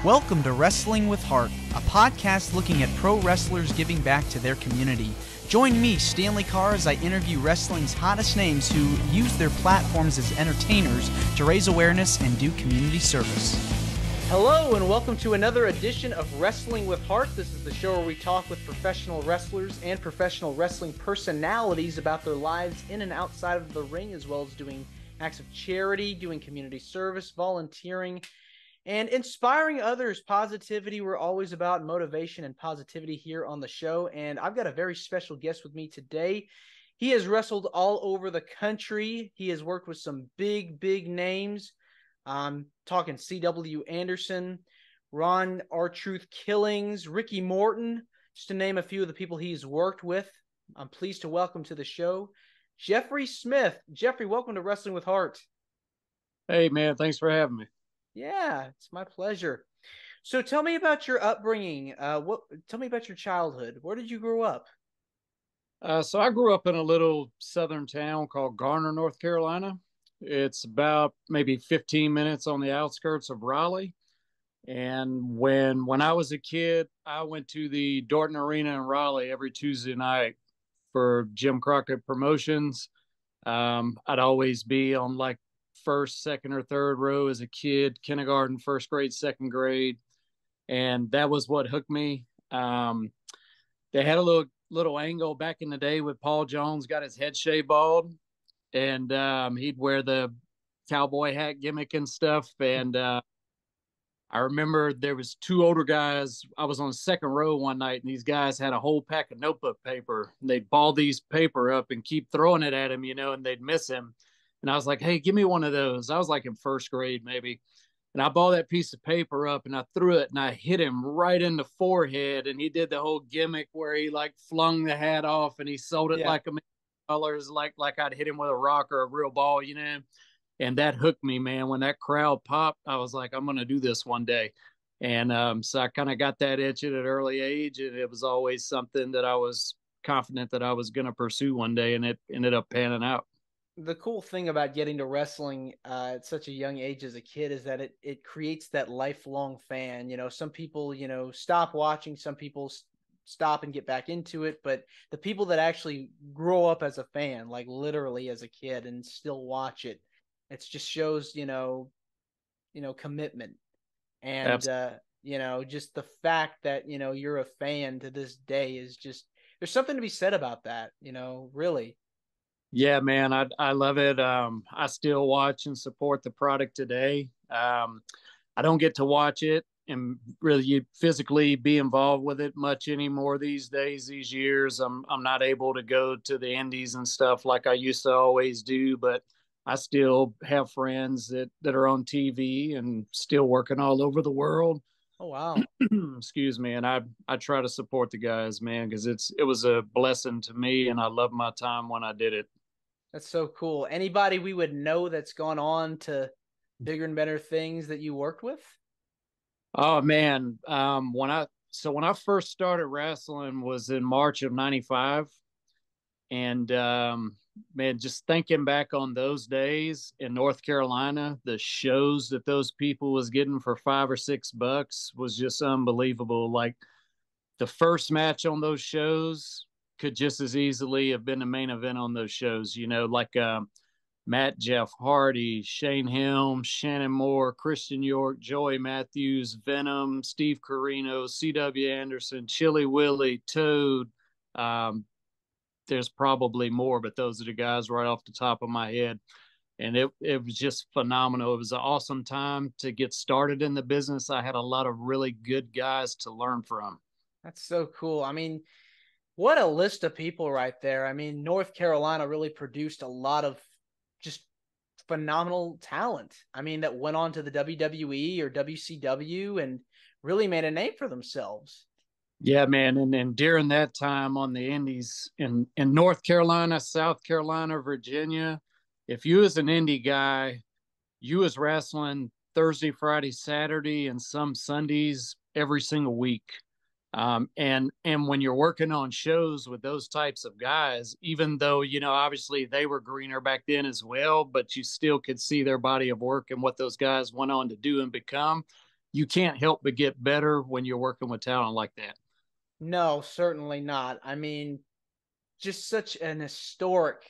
Welcome to Wrestling with Heart, a podcast looking at pro wrestlers giving back to their community. Join me, Stanley Carr, as I interview wrestling's hottest names who use their platforms as entertainers to raise awareness and do community service. Hello, and welcome to another edition of Wrestling with Heart. This is the show where we talk with professional wrestlers and professional wrestling personalities about their lives in and outside of the ring, as well as doing acts of charity, doing community service, volunteering, and inspiring others. Positivity. We're always about motivation and positivity here on the show. And I've got a very special guest with me today. He has wrestled all over the country. He has worked with some big names. Talking C.W. Anderson, Ron R-Truth Killings, Ricky Morton, just to name a few of the people he's worked with. I'm pleased to welcome to the show Jeffrey Smith. Jeffrey, welcome to Wrestling with Heart. Hey, man. Thanks for having me. Yeah, it's my pleasure. So tell me about your upbringing. Tell me about your childhood. Where did you grow up? So I grew up in a little southern town called Garner, North Carolina. It's about maybe 15 minutes on the outskirts of Raleigh. And when I was a kid, I went to the Dorton Arena in Raleigh every Tuesday night for Jim Crockett Promotions. I'd always be on like first, second, or third row as a kid, kindergarten, first grade, second grade. And that was what hooked me. They had a little angle back in the day with Paul Jones, got his head shaved bald, and he'd wear the cowboy hat gimmick and stuff. And I remember there was two older guys. I was on the second row one night, and these guys had a whole pack of notebook paper. They'd ball these paper up and keep throwing it at him, and they'd miss him. And I was like, hey, give me one of those. I was like in first grade maybe. And I balled that piece of paper up and I threw it and I hit him right in the forehead. And he did the whole gimmick where he like flung the hat off and he sold it like $1 million, like I'd hit him with a rock or a real ball, And that hooked me, man. When that crowd popped, I was like, I'm going to do this one day. And so I kind of got that itch at an early age. And it was always something that I was confident that I was going to pursue one day. And it ended up panning out. The cool thing about getting to wrestling at such a young age as a kid is that it creates that lifelong fan. Some people, stop watching, some people stop and get back into it, but the people that actually grow up as a fan, like literally as a kid and still watch it, it just shows, commitment. And, just the fact that, you're a fan to this day is just, there's something to be said about that, really. Yeah, man, I love it. I still watch and support the product today. I don't get to watch it and really physically be involved with it much anymore these days, these years. I'm not able to go to the indies and stuff like I used to always do, but I still have friends that are on TV and still working all over the world. Oh, wow. Excuse me. And I try to support the guys, man, because it was a blessing to me and I love my time when I did it. That's so cool. Anybody we would know that's gone on to bigger and better things that you worked with? Oh man. When I first started wrestling was in March of '95. And man, just thinking back on those days in North Carolina, the shows that those people was getting for $5 or $6 was just unbelievable. Like the first match on those shows could just as easily have been the main event on those shows, like Matt Jeff Hardy, Shane Helms, Shannon Moore, Christian York, Joey Matthews, Venom, Steve Corino, C.W. Anderson, Chili Willie, Toad. There's probably more, but those are the guys right off the top of my head. And it was just phenomenal. It was an awesome time to get started in the business. I had a lot of really good guys to learn from. That's so cool. I mean, what a list of people right there. I mean, North Carolina really produced a lot of just phenomenal talent. I mean, that went on to the WWE or WCW and really made a name for themselves. Yeah, man. And during that time on the indies in North Carolina, South Carolina, Virginia, if you was an indie guy, you was wrestling Thursday, Friday, Saturday, and some Sundays every single week. And when you're working on shows with those types of guys, even though, obviously they were greener back then as well, but you still could see their body of work and what those guys went on to do and become. you can't help but get better when you're working with talent like that. No, certainly not. I mean, just such an historic,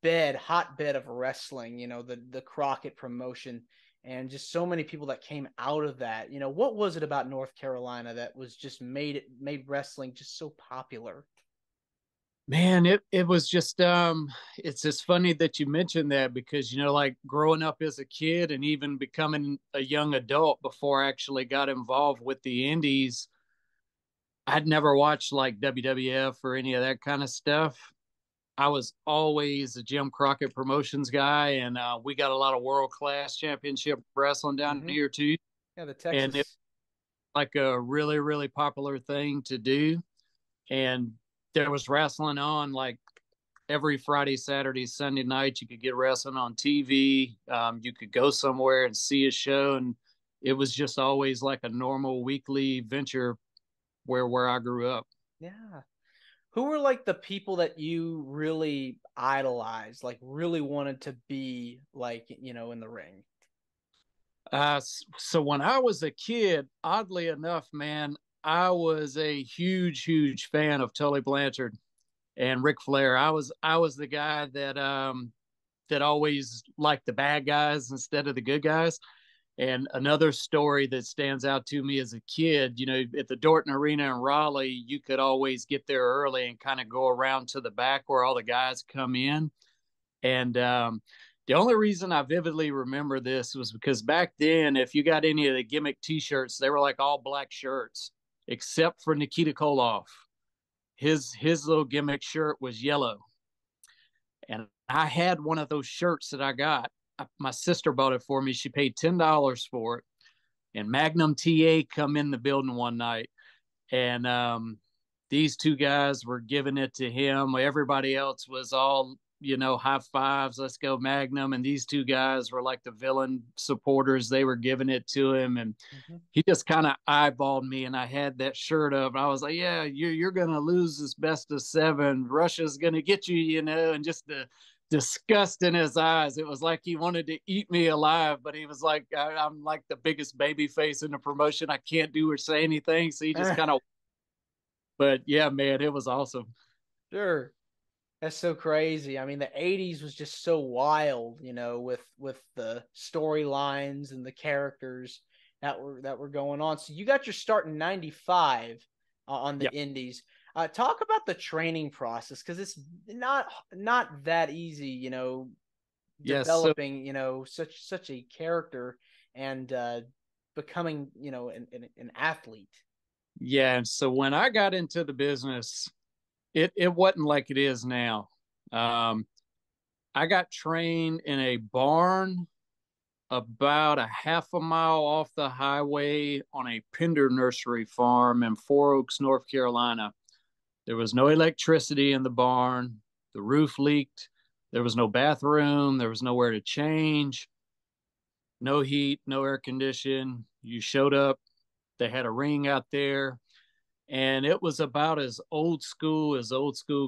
hotbed of wrestling, the Crockett promotion, and just so many people that came out of that. What was it about North Carolina that was just made wrestling just so popular? Man, it was just it's just funny that you mentioned that because like growing up as a kid and even becoming a young adult before I actually got involved with the indies, I'd never watched like WWF or any of that kind of stuff. I was always a Jim Crockett Promotions guy, and we got a lot of world class championship wrestling down Mm-hmm. here too. Yeah, the And it's Texas. like a really, really popular thing to do. And there was wrestling on like every Friday, Saturday, Sunday night. You could get wrestling on TV. You could go somewhere and see a show, and it was just always like a normal weekly venture where I grew up. Yeah. Who were like the people that you really idolized, like really wanted to be like, in the ring? So when I was a kid, oddly enough, man, I was a huge, huge fan of Tully Blanchard and Ric Flair. I was the guy that always liked the bad guys instead of the good guys. And another story that stands out to me as a kid, at the Dorton Arena in Raleigh, you could always get there early and kind of go around to the back where all the guys come in. And the only reason I vividly remember this was because back then, if you got any of the gimmick T-shirts, they were like all black shirts, except for Nikita Koloff. His little gimmick shirt was yellow, and I had one of those shirts that I got. My sister bought it for me. She paid $10 for it, and Magnum TA come in the building one night, and these two guys were giving it to him. Everybody else was all high fives, let's go Magnum, and these two guys were like the villain supporters. They were giving it to him, and Mm-hmm. he just kind of eyeballed me, and I had that shirt up. I was like, yeah, you're gonna lose this best of seven. Russia's gonna get you, and just the disgust in his eyes. It was like he wanted to eat me alive, but he was like, I'm like the biggest baby face in the promotion. I can't do or say anything. So he just kind of, but yeah, man, it was awesome. Sure. That's so crazy. I mean, the '80s was just so wild, with the storylines and the characters that were going on. So you got your start in '95 on the Yeah. Indies. Talk about the training process because it's not that easy, Yeah. So developing, such a character and becoming, an athlete. yeah. And so when I got into the business, it wasn't like it is now. Um, I got trained in a barn about a half a mile off the highway on a Pender nursery farm in Four Oaks, North Carolina. There was no electricity in the barn. The roof leaked. There was no bathroom. There was nowhere to change. No heat, no air condition. You showed up. They had a ring out there, and it was about as old school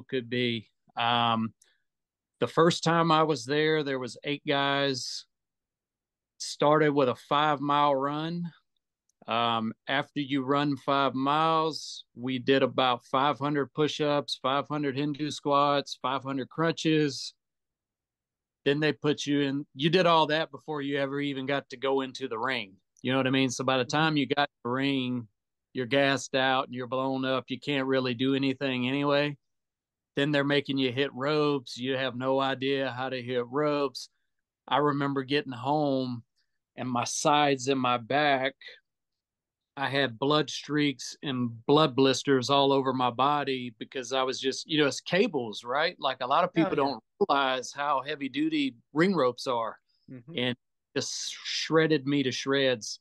could be. The first time I was there was 8 guys. Started with a 5 mile run. After you run 5 miles, we did about 500 push-ups, 500 Hindu squats, 500 crunches. Then they put you in. You did all that before you ever even got to go into the ring. You know what I mean? So by the Mm-hmm. time you got the ring, you're gassed out and you're blown up. You can't really do anything anyway. Then they're making you hit ropes. You have no idea how to hit ropes. I remember getting home and my sides and my back, I had blood streaks and blood blisters all over my body because I was just, it's cables, right? Like a lot of Oh people yeah. don't realize how heavy duty ring ropes are, Mm-hmm. and just shredded me to shreds.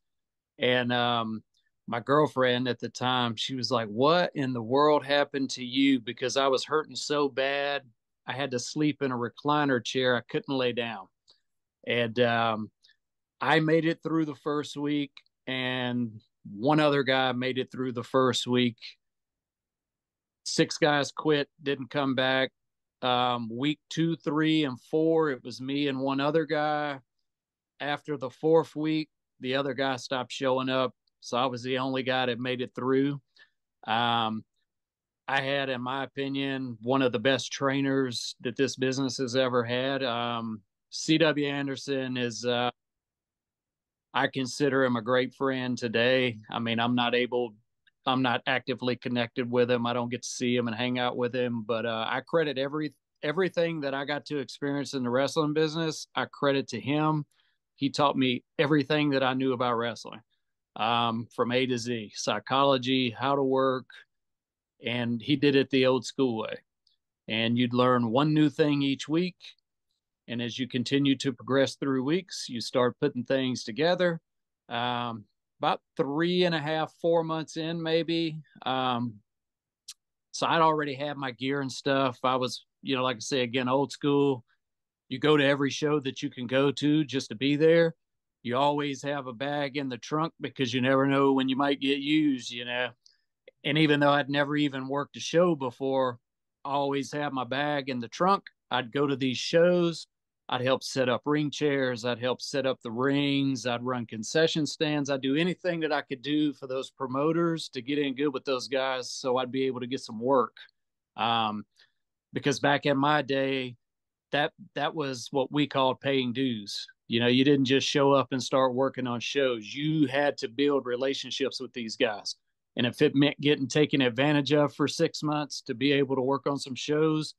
And my girlfriend at the time, she was like, "What in the world happened to you?" Because I was hurting so bad. I had to sleep in a recliner chair. I couldn't lay down. And I made it through the first week, and one other guy made it through the first week. 6 guys quit, didn't come back. Week 2, 3, and 4, it was me and one other guy. After the fourth week, the other guy stopped showing up. So I was the only guy that made it through. Um, I had, in my opinion, one of the best trainers that this business has ever had. C.W. Anderson is, I consider him a great friend today. I mean, I'm not actively connected with him. I don't get to see him and hang out with him, but I credit everything that I got to experience in the wrestling business. I credit to him. He taught me everything that I knew about wrestling, from A to Z, psychology, how to work, and he did it the old school way. And you'd learn one new thing each week. And as you continue to progress through weeks, you start putting things together. About 3.5, 4 months in, maybe. So I'd already had my gear and stuff. I was, like I say, again, old school. You go to every show that you can go to just to be there. You always have a bag in the trunk because you never know when you might get used. And even though I'd never even worked a show before, I always had my bag in the trunk. I'd go to these shows. I'd help set up ring chairs. I'd help set up the rings. I'd run concession stands. I'd do anything that I could do for those promoters to get in good with those guys so I'd be able to get some work. Because back in my day, that was what we called paying dues. You didn't just show up and start working on shows. You had to build relationships with these guys. And if it meant getting taken advantage of for 6 months to be able to work on some shows,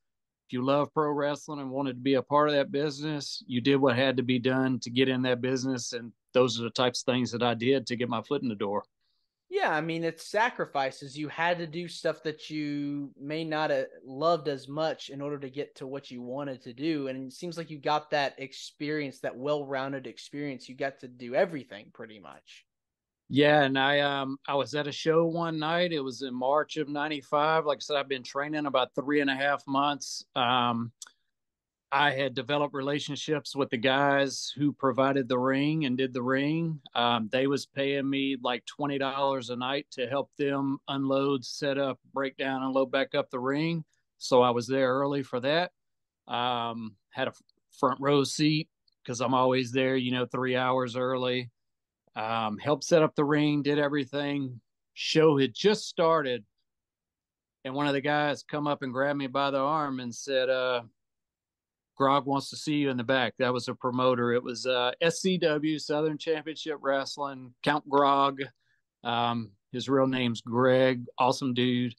if you love pro wrestling and wanted to be a part of that business, you did what had to be done to get in that business. And those are the types of things that I did to get my foot in the door. Yeah, I mean, it's sacrifices. You had to do stuff that you may not have loved as much in order to get to what you wanted to do. And it seems like you got that experience, that well-rounded experience. You got to do everything pretty much. Yeah, and I was at a show one night. It was in March of '95. Like I said, I've been training about 3.5 months. I had developed relationships with the guys who provided the ring and did the ring. They was paying me like $20 a night to help them unload, set up, break down, and load back up the ring. So I was there early for that. Had a front row seat because I'm always there, 3 hours early. Helped set up the ring, did everything. Show had just started, and one of the guys come up and grabbed me by the arm and said, Grog wants to see you in the back. That was a promoter. It was SCW, Southern Championship Wrestling, Count Grog. His real name's Greg. Awesome dude.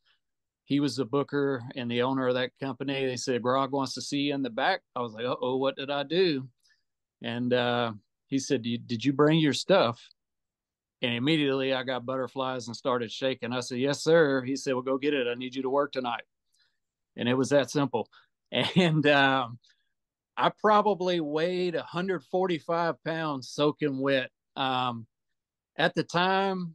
He was the booker and the owner of that company. They said, Grog wants to see you in the back. I was like, uh-oh, what did I do? And he said, did you bring your stuff? And immediately I got butterflies and started shaking. I said, yes, sir. He said, well, go get it. I need you to work tonight. And it was that simple. And I probably weighed 145 pounds soaking wet. At the time,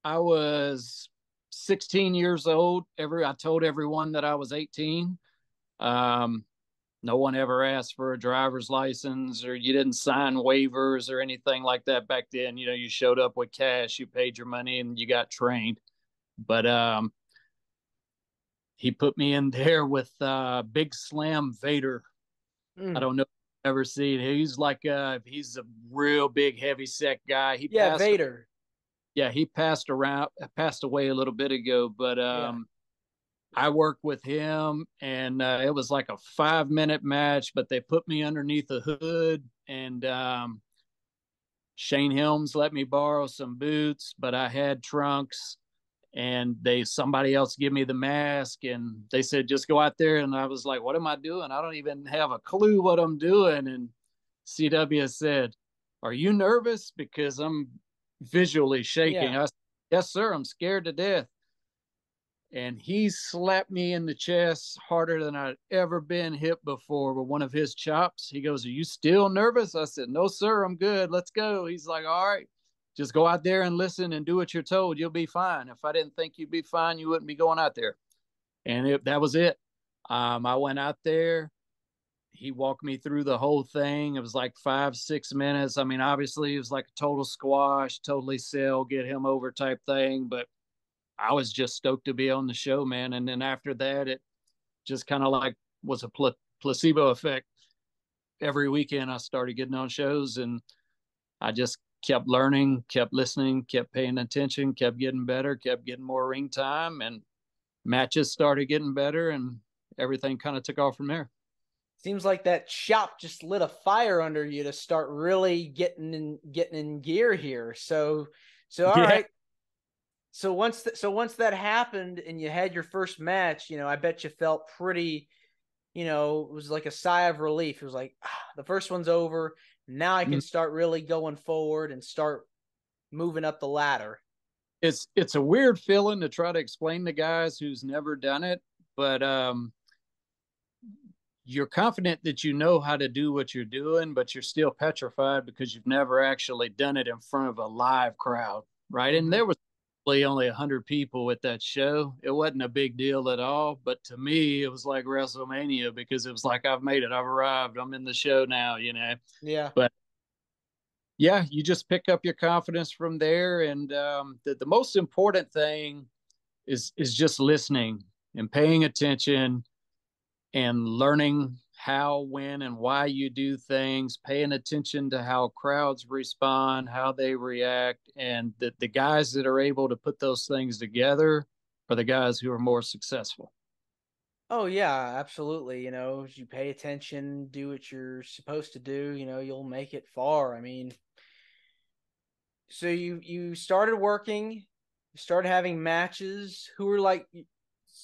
I was 16 years old. I told everyone that I was 18. No one ever asked for a driver's license, or you didn't sign waivers or anything like that back then. You showed up with cash, you paid your money, and you got trained. But he put me in there with Big Slam Vader. I don't know if you've ever seen. He's he's a real big, heavy set guy. Vader. Yeah, he passed away a little bit ago, but Yeah. I worked with him, and it was like a 5-minute match, but they put me underneath the hood, and Shane Helms let me borrow some boots, but I had trunks, and somebody else give me the mask, and they said, just go out there. And I was like, what am I doing? I don't even have a clue what I'm doing. And CW said, are you nervous? Because I'm visually shaking. Yeah. I said, yes, sir. I'm scared to death. And he slapped me in the chest harder than I'd ever been hit before with one of his chops. He goes, are you still nervous? I said, no, sir, I'm good. Let's go. He's like, all right, just go out there and listen and do what you're told. You'll be fine. If I didn't think you'd be fine, you wouldn't be going out there. And that was it. I went out there. He walked me through the whole thing. It was like 5-6 minutes. I mean, obviously it was like a total squash, totally sell, get him over type thing. But I was just stoked to be on the show, man. And then after that, it just kind of like was a placebo effect. Every weekend I started getting on shows, and I just kept learning, kept listening, kept paying attention, kept getting better, kept getting more ring time, and matches started getting better, and everything kind of took off from there. Seems like that shop just lit a fire under you to start really getting in gear here. So all Yeah, right. So once that happened and you had your first match, I bet you felt pretty, it was like a sigh of relief. It was like, the first one's over. Now I can start really going forward and start moving up the ladder. it's a weird feeling to try to explain to guys who's never done it, but you're confident that you know how to do what you're doing, but you're still petrified because you've never actually done it in front of a live crowd, right? And there was only 100 people at that show. It wasn't a big deal at all, but to me, it was like WrestleMania because it was like, I've made it, I've arrived, I'm in the show now, Yeah. But yeah, you just pick up your confidence from there, and the most important thing is just listening and paying attention and learning how, when, and why you do things, paying attention to how crowds respond, how they react, and the guys that are able to put those things together are the guys who are more successful. Oh yeah, absolutely. As you pay attention, do what you're supposed to do, you'll make it far. I mean, so you started working, you started having matches. Who were like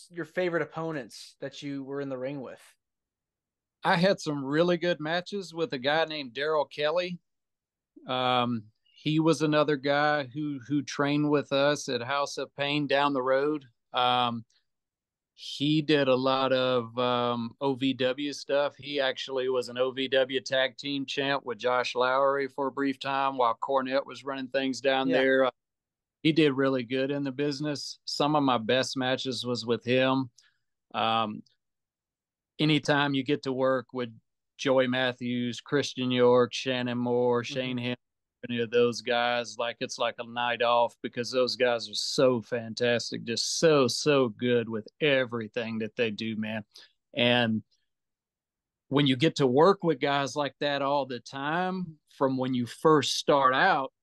your favorite opponents that you were in the ring with? I had some really good matches with a guy named Daryl Kelly. He was another guy who trained with us at House of Pain down the road. He did a lot of OVW stuff. He actually was an OVW tag team champ with Josh Lowry for a brief time while Cornette was running things down Yeah. there. He did really good in the business. Some of my best matches was with him. Um, Anytime you get to work with Joey Matthews, Christian York, Shannon Moore, Shane Ham, any of those guys, like it's like a night off because those guys are so fantastic, just so good with everything that they do, man. And when you get to work with guys like that all the time, from when you first start out,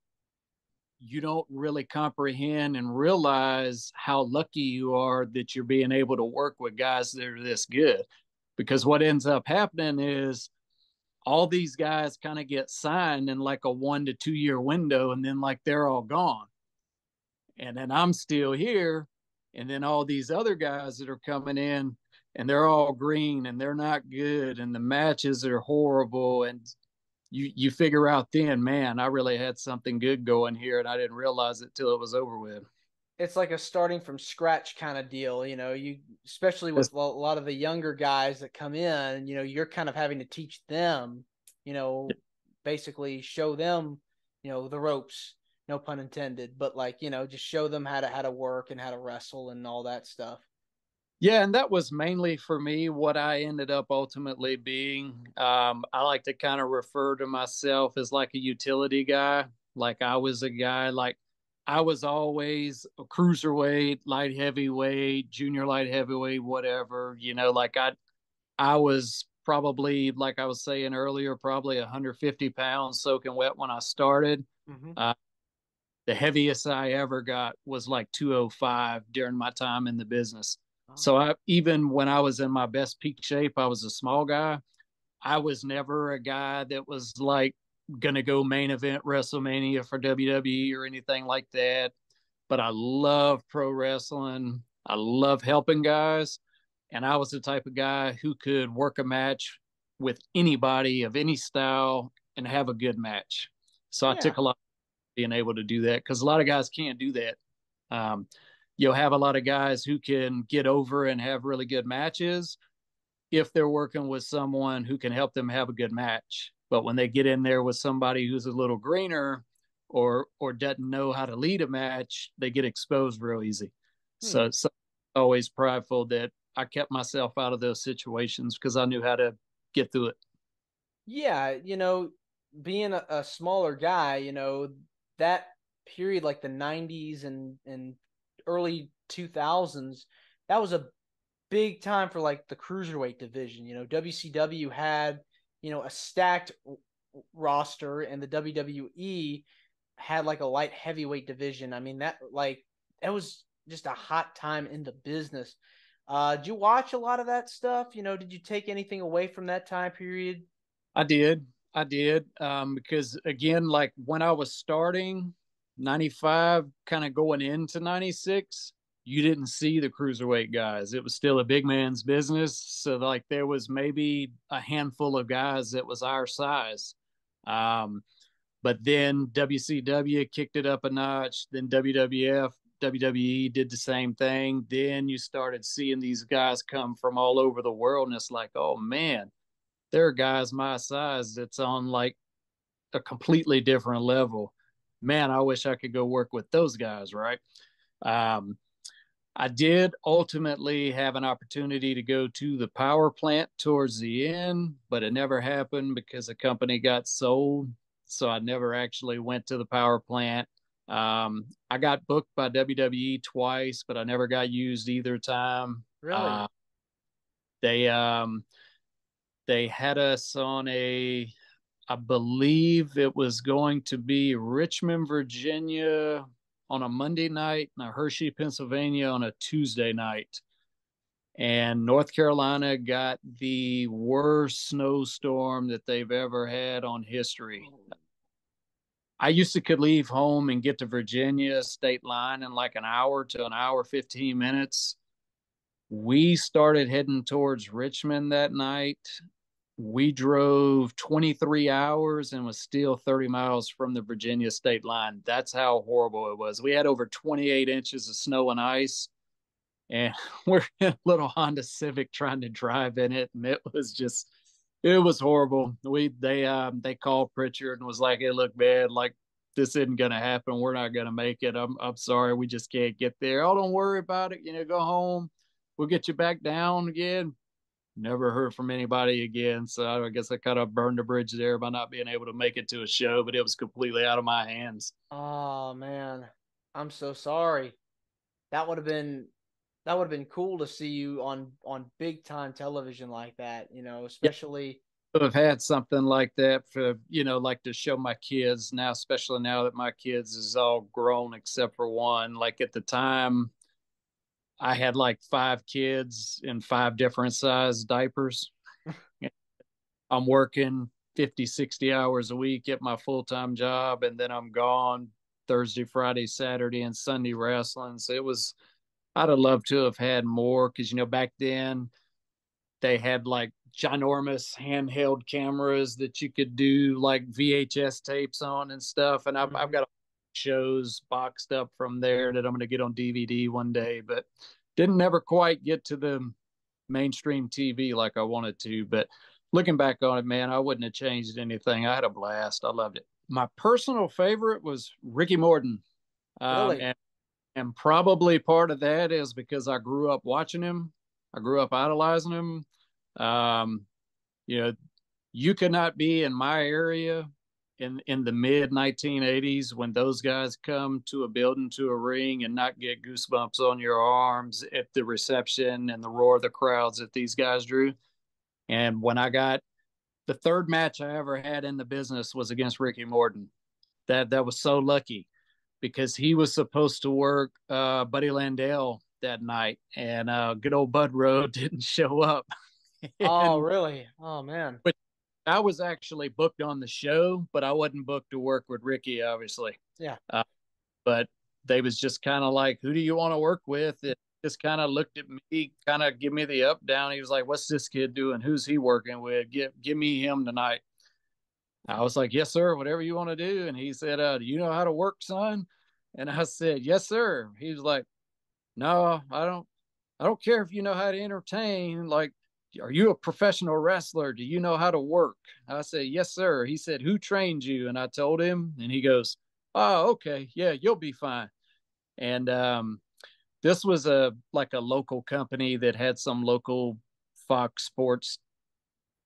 you don't really comprehend and realize how lucky you are that you're being able to work with guys that are this good. Because what ends up happening is all these guys kind of get signed in like a 1 to 2 year window, and then like they're all gone. And then I'm still here, and then all these other guys that are coming in and they're all green and they're not good and the matches are horrible, and you figure out then, man, I really had something good going here and I didn't realize it till it was over with. It's like a starting from scratch kind of deal, you especially with a lot of the younger guys that come in, you're kind of having to teach them, basically show them, the ropes, no pun intended, but like, just show them how to work and how to wrestle and all that stuff. Yeah, and that was mainly for me what I ended up ultimately being. I like to kind of refer to myself as like a utility guy. Like I was a guy, like I was always a cruiserweight, light heavyweight, junior light heavyweight, whatever. Like I was probably, like I was saying earlier, probably 150 pounds soaking wet when I started. Uh, the heaviest I ever got was like 205 during my time in the business. So even when I was in my best peak shape, I was a small guy. I was never a guy that was like going to go main event WrestleMania for WWE or anything like that. But I love pro wrestling. I love helping guys. And I was the type of guy who could work a match with anybody of any style and have a good match. So I Yeah. took a lot being able to do that because a lot of guys can't do that. Um, you'll have a lot of guys who can get over and have really good matches if they're working with someone who can help them have a good match. But when they get in there with somebody who's a little greener or doesn't know how to lead a match, they get exposed real easy. So always prideful that I kept myself out of those situations because I knew how to get through it. Yeah, being a smaller guy, that period like the 90s and early 2000s, that was a big time for like the cruiserweight division. WCW had, a stacked roster, and the WWE had like a light heavyweight division. I mean, that was just a hot time in the business. Did you watch a lot of that stuff? Did you take anything away from that time period? I did. I did. Because again, like when I was starting 95, kind of going into 96, you didn't see the cruiserweight guys. It was still a big man's business. So like there was maybe a handful of guys that was our size. Um, but then WCW kicked it up a notch. Then WWF, WWE did the same thing. Then you started seeing these guys come from all over the world. And it's like, oh man, there are guys my size that's on like a completely different level. Man, I wish I could go work with those guys, right? Um, I did ultimately have an opportunity to go to the power plant towards the end, but it never happened because the company got sold. So I never actually went to the power plant. I got booked by WWE twice, but I never got used either time. Really? They they had us on I believe it was going to be Richmond, Virginia on a Monday night and Hershey, Pennsylvania on a Tuesday night. And North Carolina got the worst snowstorm that they've ever had on history. I used to could leave home and get to Virginia state line in like an hour to an hour, 15 minutes. We started heading towards Richmond that night. We drove 23 hours and was still 30 miles from the Virginia state line. That's how horrible it was. We had over 28 inches of snow and ice, and we're in a little Honda Civic trying to drive in it, and it was horrible. They called Pritchard and was like, "Hey, look, man, like this isn't gonna happen. We're not gonna make it. I'm sorry, we just can't get there. Oh, don't worry about it. Go home. We'll get you back down again." Never heard from anybody again. So I guess I kind of burned the bridge there by not being able to make it to a show, but it was completely out of my hands. Oh man, I'm so sorry. That would have been that would have been cool to see you on big time television like that. Yeah, Especially. I have had something like that for, like to show my kids now, especially now that my kids is all grown except for one. Like at the time, I had like five kids in five different size diapers. I'm working 50, 60 hours a week at my full time job, and then I'm gone Thursday, Friday, Saturday, and Sunday wrestling. So I'd have loved to have had more because, back then they had like ginormous handheld cameras that you could do like VHS tapes on and stuff. And I've Mhm. got shows boxed up from there that I'm going to get on DVD one day, but didn't never quite get to the mainstream TV like I wanted to. But looking back on it, man, I wouldn't have changed anything. I had a blast. I loved it. My personal favorite was Ricky Morton. Um, Really? and, and probably part of that is because I grew up watching him. I grew up idolizing him. Um, you know, you could not be in my area in the mid 1980s when those guys come to a building, to a ring, and not get goosebumps on your arms at the reception and the roar of the crowds that these guys drew. And when I got the third match I ever had in the business was against Ricky Morton. That was so lucky because he was supposed to work Buddy Landell that night, and good old Bud Rowe didn't show up. Oh, And really? Oh man. I was actually booked on the show, but I wasn't booked to work with Ricky, obviously. Yeah. But they was just kind of like, "Who do you want to work with?" It just kind of looked at me, kind of give me the up down. He was like, "What's this kid doing? Who's he working with? Give me him tonight." I was like, "Yes, sir. Whatever you want to do." And he said, "Do you know how to work, son?" And I said, "Yes, sir." He was like, "No, I don't. I don't care if you know how to entertain. Like, are you a professional wrestler? Do you know how to work?" I said, "Yes, sir." He said, "Who trained you?" And I told him, and he goes, "Oh, okay. Yeah, you'll be fine." And this was a local company that had some local Fox Sports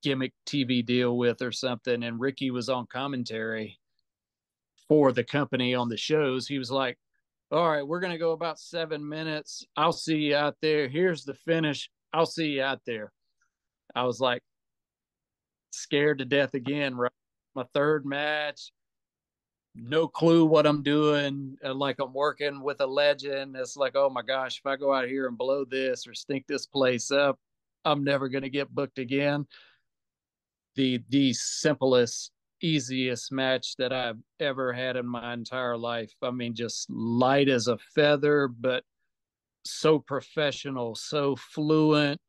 gimmick TV deal with or something. And Ricky was on commentary for the company on the shows. He was like, "All right, we're going to go about 7 minutes. I'll see you out there. Here's the finish. I'll see you out there." I was like scared to death again, right? My third match. no clue what I'm doing. Like I'm working with a legend. It's like, oh my gosh, if I go out here and blow this or stink this place up, I'm never going to get booked again. The simplest, easiest match that I've ever had in my entire life. I mean, just light as a feather, but so professional, so fluent.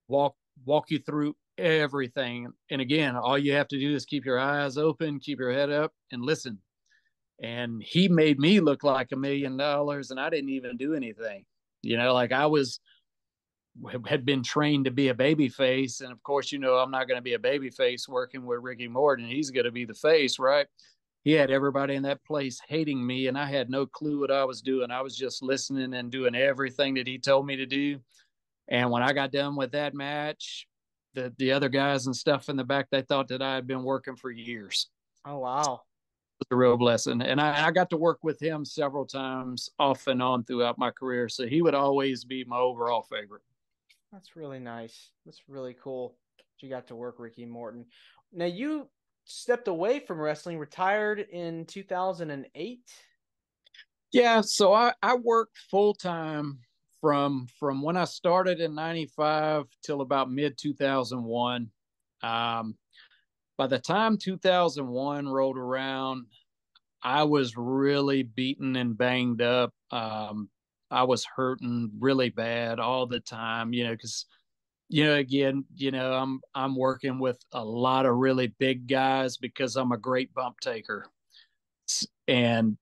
Walk walk you through everything. And again, all you have to do is keep your eyes open, keep your head up, and listen. And he made me look like $1 million, and I didn't even do anything. Like I was had been trained to be a baby face, and of course, I'm not going to be a baby face working with Ricky Morton. He's going to be the face, right? He had everybody in that place hating me, and I had no clue what I was doing. I was just listening and doing everything that he told me to do. And when I got done with that match, the other guys and stuff in the back, they thought that I had been working for years. Oh, wow. It was a real blessing. And I got to work with him several times off and on throughout my career. So he would always be my overall favorite. That's really nice. That's really cool. You got to work Ricky Morton. Now, you stepped away from wrestling, retired in 2008. Yeah, so I worked full time from when I started in '95 till about mid 2001. By the time 2001 rolled around, I was really beaten and banged up. I was hurting really bad all the time, because again, I'm working with a lot of really big guys because I'm a great bump taker, and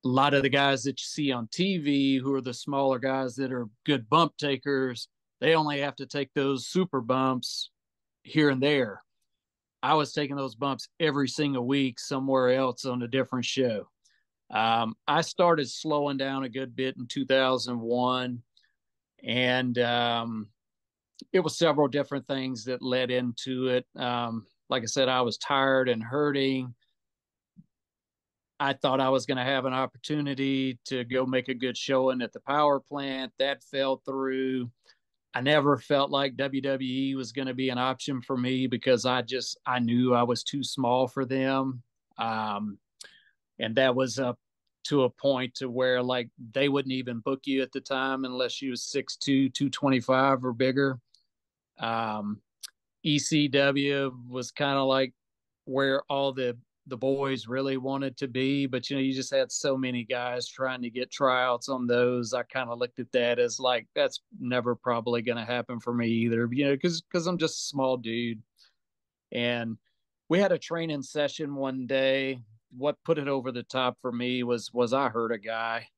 a lot of the guys that you see on TV who are the smaller guys that are good bump takers, they only have to take those super bumps here and there. I was taking those bumps every single week somewhere else on a different show. I started slowing down a good bit in 2001, and it was several different things that led into it. Like I said, I was tired and hurting. I thought I was going to have an opportunity to go make a good showing at the power plant. That fell through. I never felt like WWE was going to be an option for me because I knew I was too small for them. And that was up to a point to where like they wouldn't even book you at the time unless you was 6'2", 225 or bigger. ECW was kind of like where all the boys really wanted to be, but you just had so many guys trying to get tryouts on those. I kind of looked at that as like that's never probably going to happen for me either, because I'm just a small dude. And we had a training session one day. What put it over the top for me was I hurt a guy,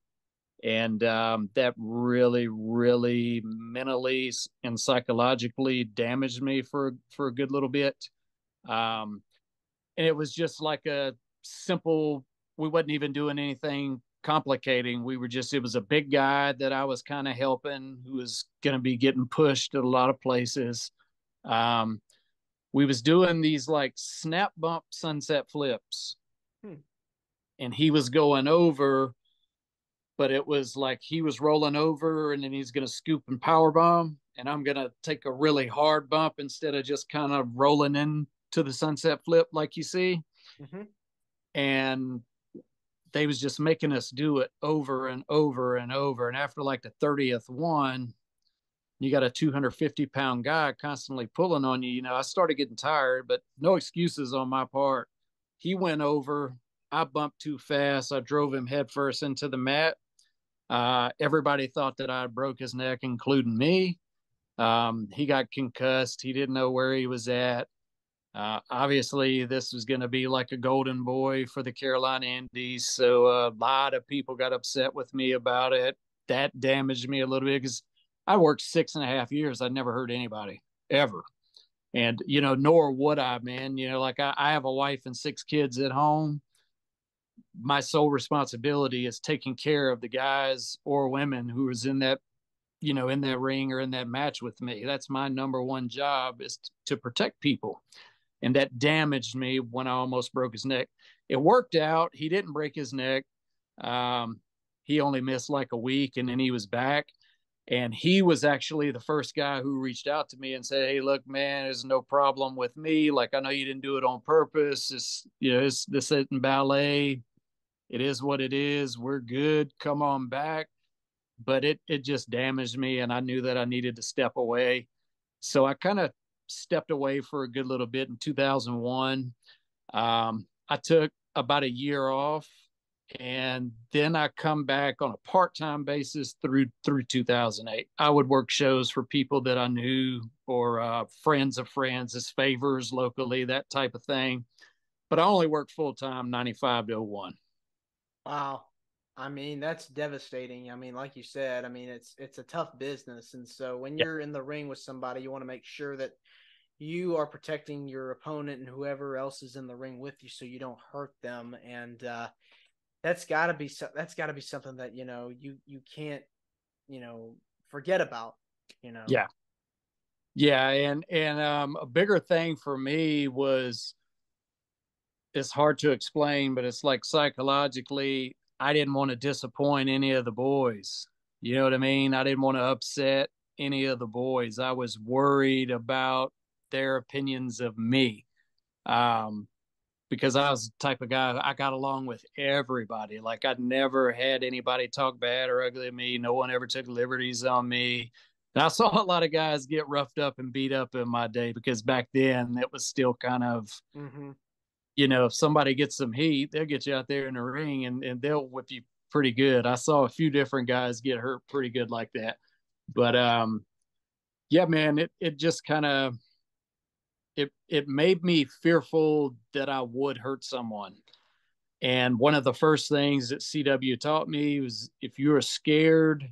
and that really, really mentally and psychologically damaged me for a good little bit. And it was just like a simple, we wasn't even doing anything complicating. It was a big guy that I was kind of helping who was going to be getting pushed at a lot of places. We was doing these like snap bump sunset flips, and he was going over, but it was like he was rolling over and then he's going to scoop and power bomb, and I'm going to take a really hard bump instead of just kind of rolling in to the sunset flip like you see. Mm-hmm. And they was just making us do it over and over and over. And after like the 30th one, you got a 250-pound guy constantly pulling on you. I started getting tired, but no excuses on my part. He went over. I bumped too fast. I drove him headfirst into the mat. Everybody thought that I broke his neck, including me. He got concussed. He didn't know where he was at. Obviously, this was going to be like a golden boy for the Carolina Indies. So a lot of people got upset with me about it. That damaged me a little bit because I worked 6.5 years. I'd never hurt anybody ever. And, nor would I, man. Like I have a wife and 6 kids at home. My sole responsibility is taking care of the guys or women who was in that ring or in that match with me. That's my number one job, is to protect people. And that damaged me when I almost broke his neck. It worked out. He didn't break his neck. He only missed like a week, and then he was back. And he was actually the first guy who reached out to me and said, "Hey, look, man, there's no problem with me. Like, I know you didn't do it on purpose. This isn't ballet. It is what it is. We're good. Come on back." But it just damaged me, and I knew that I needed to step away. So I kind of stepped away for a good little bit in 2001. I took about a year off, and then I come back on a part-time basis through 2008. I would work shows for people that I knew, or friends of friends as favors locally, that type of thing. But I only worked full-time 95 to 01. Wow. I mean, that's devastating. I mean, like you said, I mean, it's a tough business. And so when Yeah. you're in the ring with somebody, you want to make sure that you are protecting your opponent and whoever else is in the ring with you so you don't hurt them. And that's got to be something that, you can't, forget about, you know. Yeah. Yeah, and a bigger thing for me was, it's hard to explain, but it's like psychologically, I didn't want to disappoint any of the boys. You know what I mean? I didn't want to upset any of the boys. I was worried about their opinions of me. Um, because I was the type of guy, I got along with everybody. Like, I'd never had anybody talk bad or ugly at me. No one ever took liberties on me. And I saw a lot of guys get roughed up and beat up in my day, because back then it was still kind of, Mm-hmm. if somebody gets some heat, they'll get you out there in the ring, and they'll whip you pretty good. I saw a few different guys get hurt pretty good like that. But yeah, man, it just kind of, it made me fearful that I would hurt someone. And one of the first things that CW taught me was, if you're scared,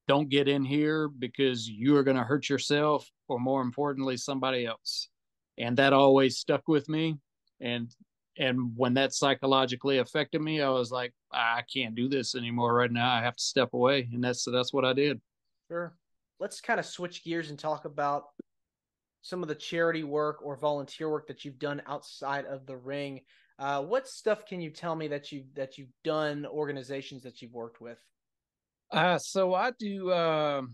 don't get in here, because you are going to hurt yourself, or more importantly, somebody else. And that always stuck with me. And when that psychologically affected me, I was like, I can't do this anymore right now. I have to step away. And that's what I did. Sure. Let's kind of switch gears and talk about some of the charity work or volunteer work that you've done outside of the ring. What stuff can you tell me that you've done, organizations that you've worked with? So I do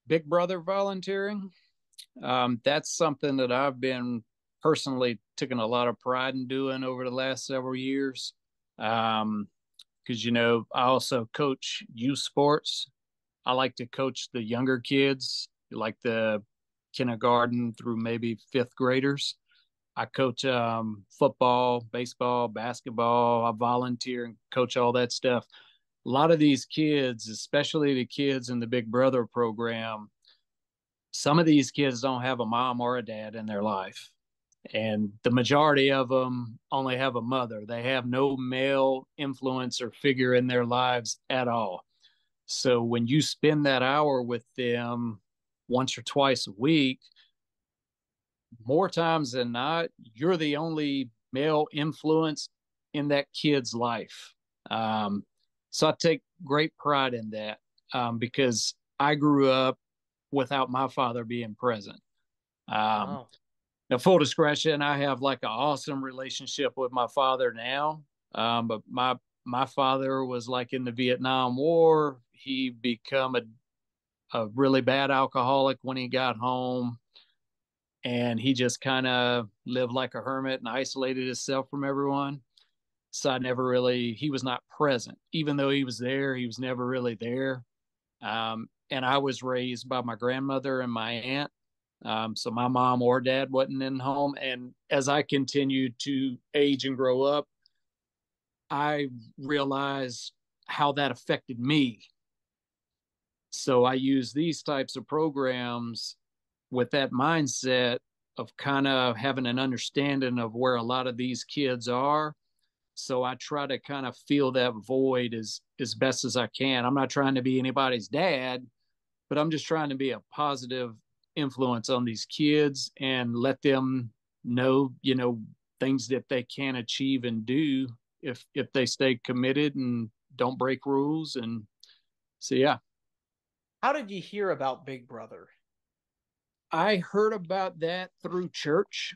Big Brother volunteering. That's something that I've been personally taking a lot of pride in doing over the last several years. Because I also coach youth sports. I like to coach the younger kids, like the kindergarten through maybe fifth graders. I coach football, baseball, basketball. I volunteer and coach all that stuff. A lot of these kids, especially the kids in the Big Brother program, some of these kids don't have a mom or a dad in their life. And the majority of them only have a mother. They have no male influence or figure in their lives at all. So when you spend that hour with them once or twice a week, more times than not, you're the only male influence in that kid's life. Um, so I take great pride in that, because I grew up without my father being present. Um, Wow. Now, full discretion, I have like an awesome relationship with my father now. But my father was like in the Vietnam War. He become a really bad alcoholic when he got home, and he just kind of lived like a hermit and isolated himself from everyone. So he was not present. Even though he was there, he was never really there. And I was raised by my grandmother and my aunt. So my mom or dad wasn't in home. And as I continued to age and grow up, I realized how that affected me. So I use these types of programs with that mindset of kind of having an understanding of where a lot of these kids are. So I try to kind of fill that void as best as I can. I'm not trying to be anybody's dad, but I'm just trying to be a positive influence on these kids and let them know, things that they can achieve and do if they stay committed and don't break rules. And so, yeah, How did you hear about Big Brother? I heard about that through church.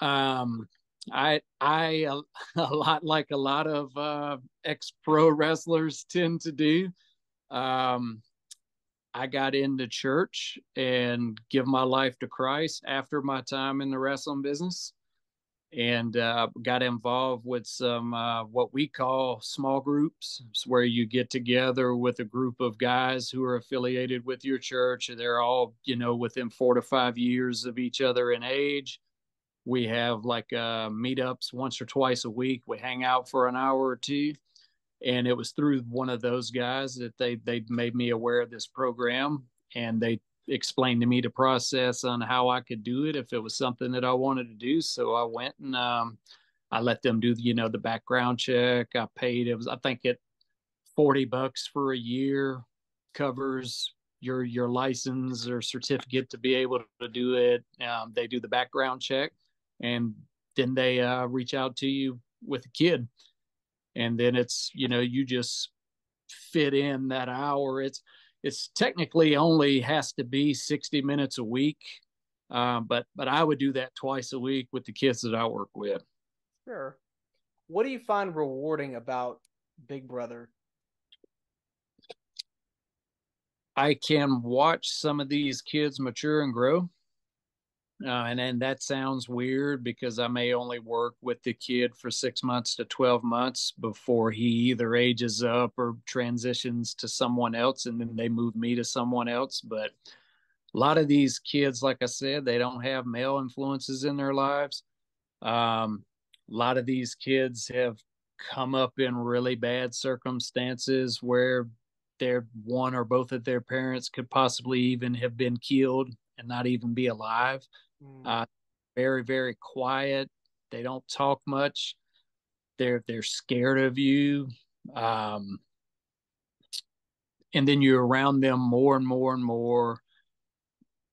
Um, I a lot like a lot of ex pro wrestlers tend to do. Um, I got into church and give my life to Christ after my time in the wrestling business, and got involved with some what we call small groups. It's where you get together with a group of guys who are affiliated with your church. They're all, within 4 to 5 years of each other in age. We have like meetups once or twice a week. We hang out for an hour or two. And it was through one of those guys that they made me aware of this program, and they explained to me the process on how I could do it if it was something that I wanted to do. So I went and I let them do the background check. I paid, it was, I think, it $40 for a year covers your license or certificate to be able to do it. They do the background check, and then they reach out to you with a kid, and then it's, you just fit in that hour. It's technically only has to be 60 minutes a week, but I would do that twice a week with the kids that I work with. Sure. What do you find rewarding about Big Brother? I can watch some of these kids mature and grow. And then that sounds weird because I may only work with the kid for 6 months to 12 months before he either ages up or transitions to someone else, and then they move me to someone else. But a lot of these kids, like I said, they don't have male influences in their lives. A lot of these kids have come up in really bad circumstances where their one or both of their parents could possibly even have been killed and not even be alive. Uh, Very, very quiet. They don't talk much. They're scared of you. Um, and then you're around them more and more and more.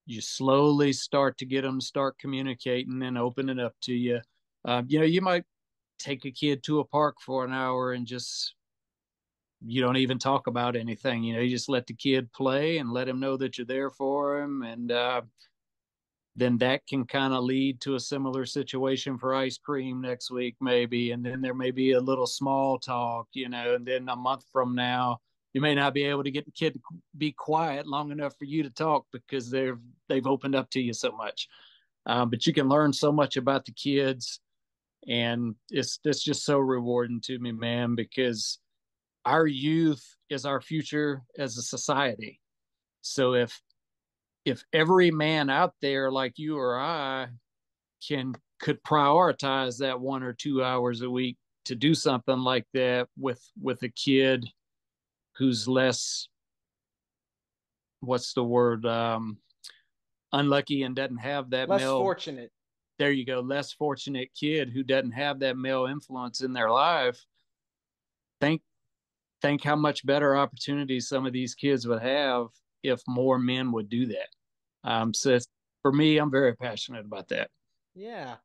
You slowly start to get them to start communicating and opening up to you. You might take a kid to a park for an hour and just, you don't even talk about anything. You just let the kid play and let him know that you're there for him. And then that can kind of lead to a similar situation for ice cream next week, maybe. And then there may be a little small talk, and then a month from now, you may not be able to get the kid to be quiet long enough for you to talk because they've opened up to you so much. But you can learn so much about the kids, and it's just so rewarding to me, man, because our youth is our future as a society. So if every man out there like you or I could prioritize that 1 or 2 hours a week to do something like that with a kid who's less, what's the word, unlucky and doesn't have that Less male, fortunate. there you go, less fortunate kid who doesn't have that male influence in their life. Think how much better opportunities some of these kids would have if more men would do that. So for me, I'm very passionate about that. Yeah.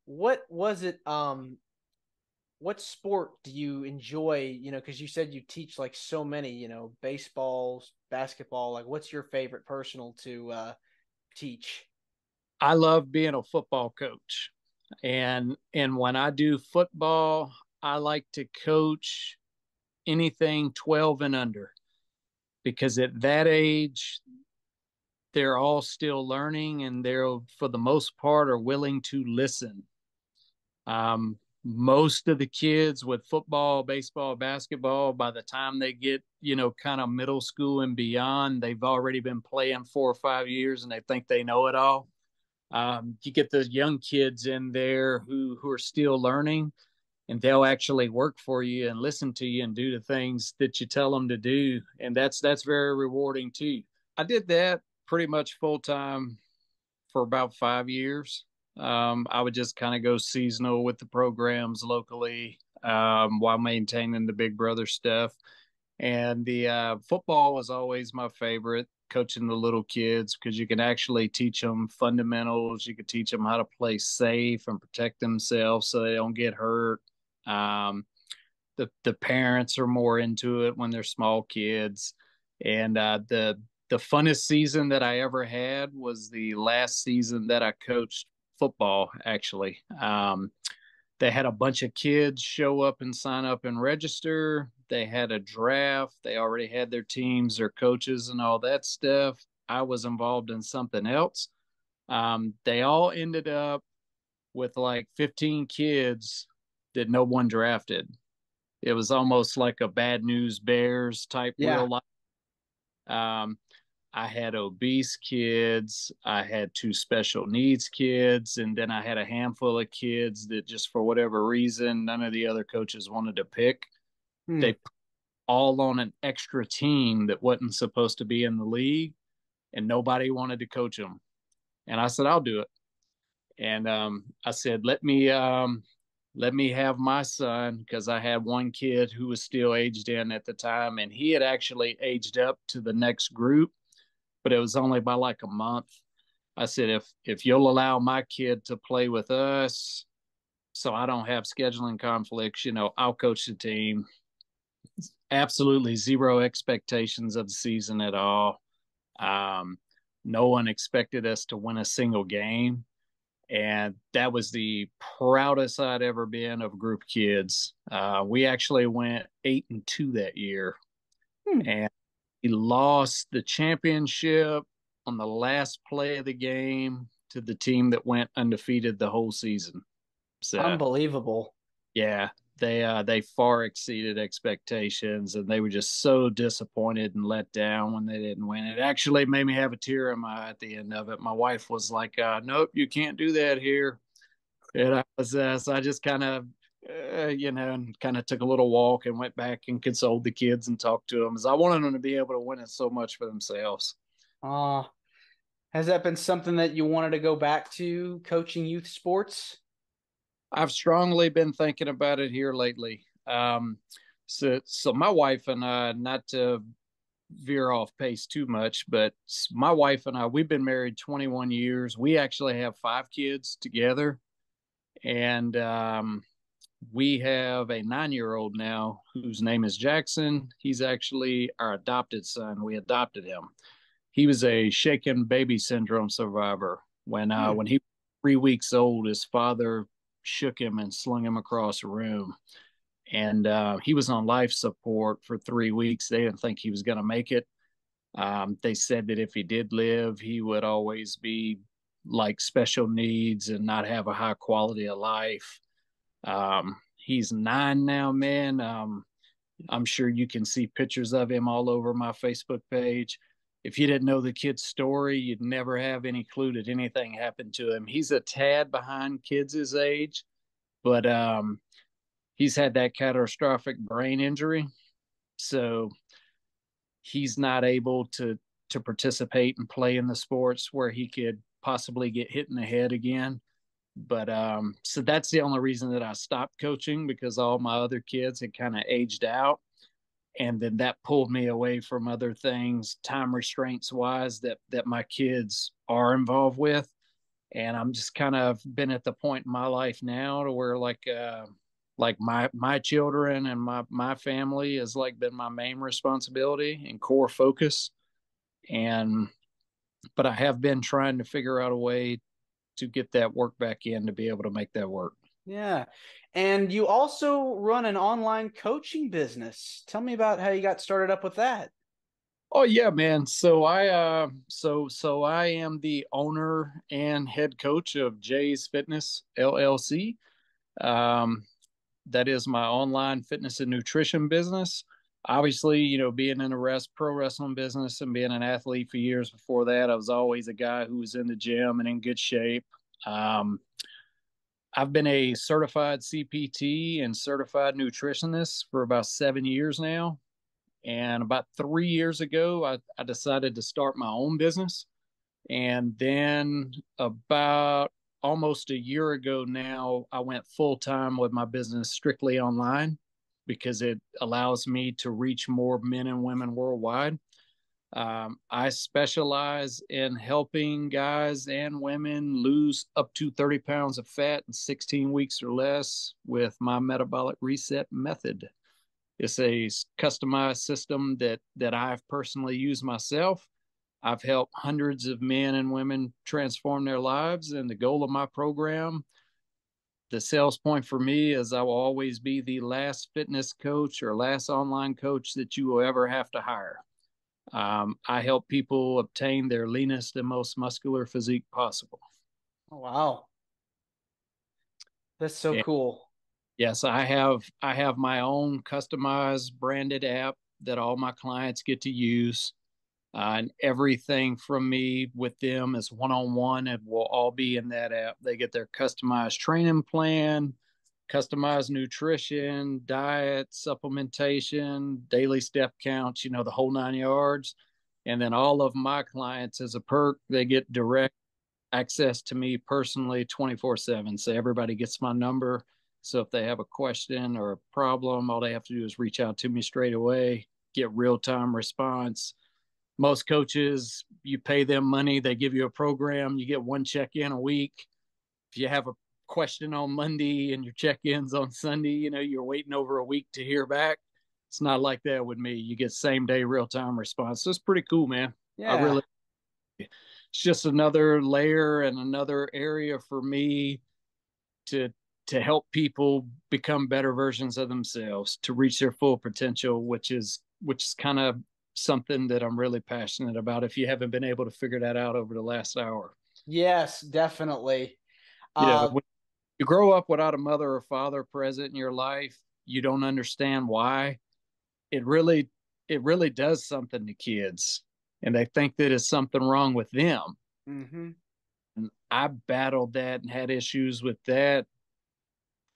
What was it? What sport do you enjoy? Because you said you teach like so many, baseball, basketball. Like, what's your favorite personal to teach? I love being a football coach. And when I do football, I like to coach anything 12 and under, because at that age they're all still learning, and they're, for the most part, are willing to listen. Most of the kids with football, baseball, basketball, by the time they get, kind of middle school and beyond, they've already been playing 4 or 5 years and they think they know it all. You get those young kids in there who are still learning, and they'll actually work for you and listen to you and do the things that you tell them to do. And that's very rewarding too. I did that pretty much full time for about 5 years. I would just kind of go seasonal with the programs locally, while maintaining the Big Brother stuff. And the football was always my favorite, coaching the little kids, because you can actually teach them fundamentals. You could teach them how to play safe and protect themselves so they don't get hurt. Um, the parents are more into it when they're small kids. And the funnest season that I ever had was the last season that I coached football, actually. They had a bunch of kids show up and sign up and register. They had a draft. They already had their teams, their coaches, and all that stuff. I was involved in something else. They all ended up with like 15 kids that no one drafted. It was almost like a Bad News Bears type Yeah. real life. Um, I had obese kids, I had two special needs kids, and then I had a handful of kids that just for whatever reason, none of the other coaches wanted to pick. Hmm. They put all on an extra team that wasn't supposed to be in the league, and nobody wanted to coach them. And I said, I'll do it. And I said, let me have my son, because I had one kid who was still aged in at the time, and he had actually aged up to the next group, but it was only by like a month. I said, if you'll allow my kid to play with us, so I don't have scheduling conflicts, I'll coach the team. Absolutely zero expectations of the season at all. Um, no one expected us to win a single game. And that was the proudest I'd ever been of a group of kids. We actually went 8-2 that year, Hmm. and we lost the championship on the last play of the game to the team that went undefeated the whole season. So Unbelievable. yeah, they far exceeded expectations, and they were just so disappointed and let down when they didn't win. It actually made me have a tear in my eye at the end of it. My wife was like, "Nope, you can't do that here." And I was, so I just kind of, and kind of took a little walk and went back and consoled the kids and talked to them, as I wanted them to be able to win it so much for themselves. Uh, has that been something that you wanted to go back to, coaching youth sports? I've strongly been thinking about it here lately. So my wife and I, not to veer off pace too much, but my wife and I, we've been married 21 years. We actually have 5 kids together, and we have a 9-year-old now whose name is Jackson. He's actually our adopted son. We adopted him. He was a shaken baby syndrome survivor. Hmm. When he was 3 weeks old, his father shook him and slung him across a room. And he was on life support for 3 weeks. They didn't think he was going to make it. They said that if he did live, he would always be like special needs and not have a high quality of life. He's 9 now, man. I'm sure you can see pictures of him all over my Facebook page. If you didn't know the kid's story, you'd never have any clue that anything happened to him. He's a tad behind kids his age, but he's had that catastrophic brain injury. So he's not able to participate and play in the sports where he could possibly get hit in the head again. But so that's the only reason that I stopped coaching, because all my other kids had kind of aged out. And then that pulled me away from other things, time restraints wise, that my kids are involved with. And I'm just kind of been at the point in my life now to where like my children and my family has like been my main responsibility and core focus. And but I have been trying to figure out a way to get that work back in to be able to make that work. Yeah. And you also run an online coaching business. Tell me about how you got started up with that. Oh yeah, man. So I am the owner and head coach of Jay's Fitness LLC. Um, that is my online fitness and nutrition business. Obviously, being in the pro wrestling business and being an athlete for years before that, I was always a guy who was in the gym and in good shape. Um, I've been a certified CPT and certified nutritionist for about 7 years now. And about 3 years ago, I decided to start my own business. And then about almost a year ago now, I went full time with my business strictly online, because it allows me to reach more men and women worldwide. I specialize in helping guys and women lose up to 30 pounds of fat in 16 weeks or less with my metabolic reset method. It's a customized system that I've personally used myself. I've helped hundreds of men and women transform their lives. And the goal of my program, the sales point for me is I will always be the last fitness coach or last online coach that you will ever have to hire. I help people obtain their leanest and most muscular physique possible. Oh, wow. That's so And cool. yes, I have my own customized branded app that all my clients get to use. And everything from me with them is one-on-one and will all be in that app. They get their customized training plan, customized nutrition, diet, supplementation, daily step counts, the whole 9 yards. And then all of my clients, as a perk, they get direct access to me personally 24/7. So everybody gets my number. So if they have a question or a problem, all they have to do is reach out to me straight away, get real-time response. Most coaches, you pay them money, they give you a program, you get one check-in a week. If you have a question on Monday and your check-ins on Sunday, you're waiting over a week to hear back. It's not like that with me. You get same day real-time response. So it's pretty cool, man. Yeah. It's just another layer and another area for me to help people become better versions of themselves, to reach their full potential, which is kind of something that I'm really passionate about, if you haven't been able to figure that out over the last hour. Yes, definitely. When you grow up without a mother or father present in your life, you don't understand why. It really does something to kids, and they think that it's something wrong with them. Mm-hmm. And I battled that and had issues with that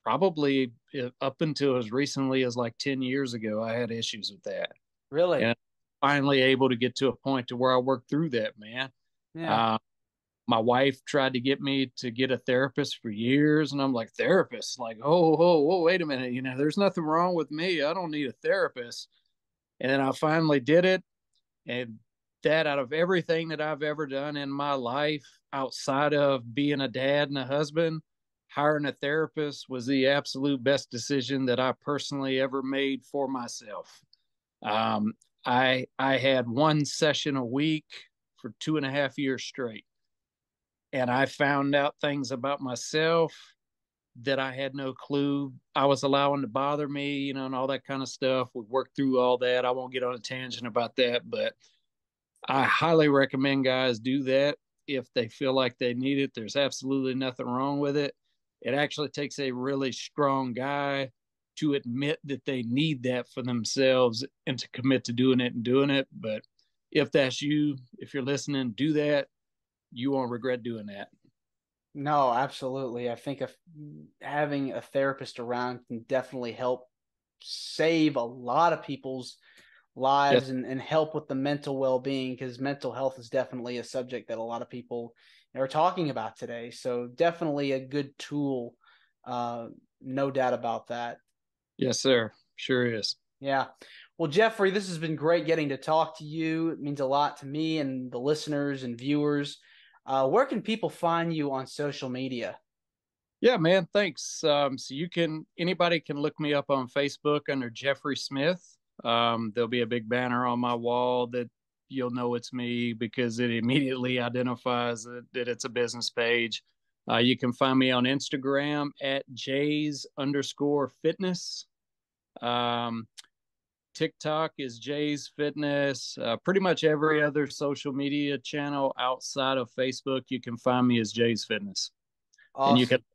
probably up until as recently as like 10 years ago. I had issues with that. Really? And finally able to get to a point to where I worked through that, man. Yeah. Uh, my wife tried to get me to get a therapist for years, and I'm like, therapist? Like, oh, wait a minute. There's nothing wrong with me. I don't need a therapist. And then I finally did it. And that, out of everything that I've ever done in my life, outside of being a dad and a husband, hiring a therapist was the absolute best decision that I personally ever made for myself. Um, I had one session a week for 2.5 years straight, and I found out things about myself that I had no clue I was allowing to bother me, and all that kind of stuff. We worked through all that. I won't get on a tangent about that, but I highly recommend guys do that if they feel like they need it. There's absolutely nothing wrong with it. It actually takes a really strong guy to admit that they need that for themselves and to commit to doing it and doing it. But if that's you, if you're listening, do that. You won't regret doing that. No, absolutely. I think having a therapist around can definitely help save a lot of people's Yes, lives and help with the mental well-being, because mental health is definitely a subject that a lot of people are talking about today. So definitely a good tool. No doubt about that. yes, sir. Sure is. Yeah. Well, Jeffrey, this has been great getting to talk to you. It means a lot to me and the listeners and viewers. Where can people find you on social media? Yeah, man. Thanks. So anybody can look me up on Facebook under Jeffrey Smith. There'll be a big banner on my wall that you'll know it's me because it immediately identifies that it's a business page. You can find me on Instagram at Jays_fitness. Um, TikTok is Jay's Fitness. Pretty much every other social media channel outside of Facebook, you can find me as Jay's Fitness. And you can Awesome.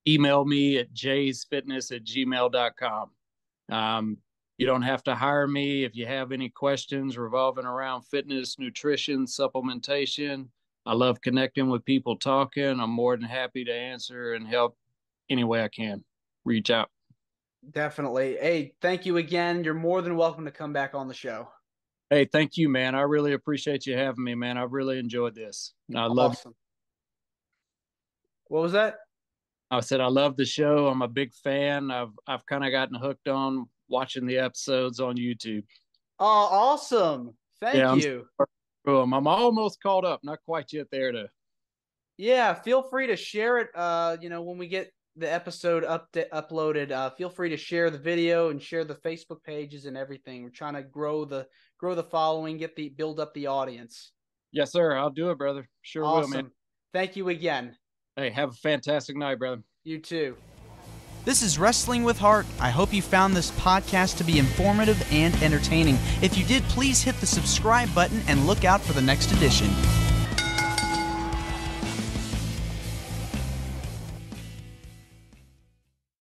email me at jaysfitness@gmail.com. You don't have to hire me if you have any questions revolving around fitness, nutrition, supplementation. I love connecting with people, talking. I'm more than happy to answer and help any way I can. Reach out. Definitely. Hey, thank you again. You're more than welcome to come back on the show. Hey, thank you, man. I really appreciate you having me, man. I really enjoyed this. And I love Awesome. What was that? I said I love the show. I'm a big fan. I've kind of gotten hooked on watching the episodes on YouTube. Oh, awesome. Thank Yeah, you. I'm almost caught up. Not quite yet there to. Yeah, feel free to share it. When we get the episode uploaded, feel free to share the video and share the Facebook pages and everything. We're trying to grow the following, build up the audience. Yes, sir. I'll do it, brother. Sure will, man. Awesome. Thank you again. Hey, have a fantastic night, brother. You too. This is Wrestling with Heart. I hope you found this podcast to be informative and entertaining. If you did, please hit the subscribe button and look out for the next edition.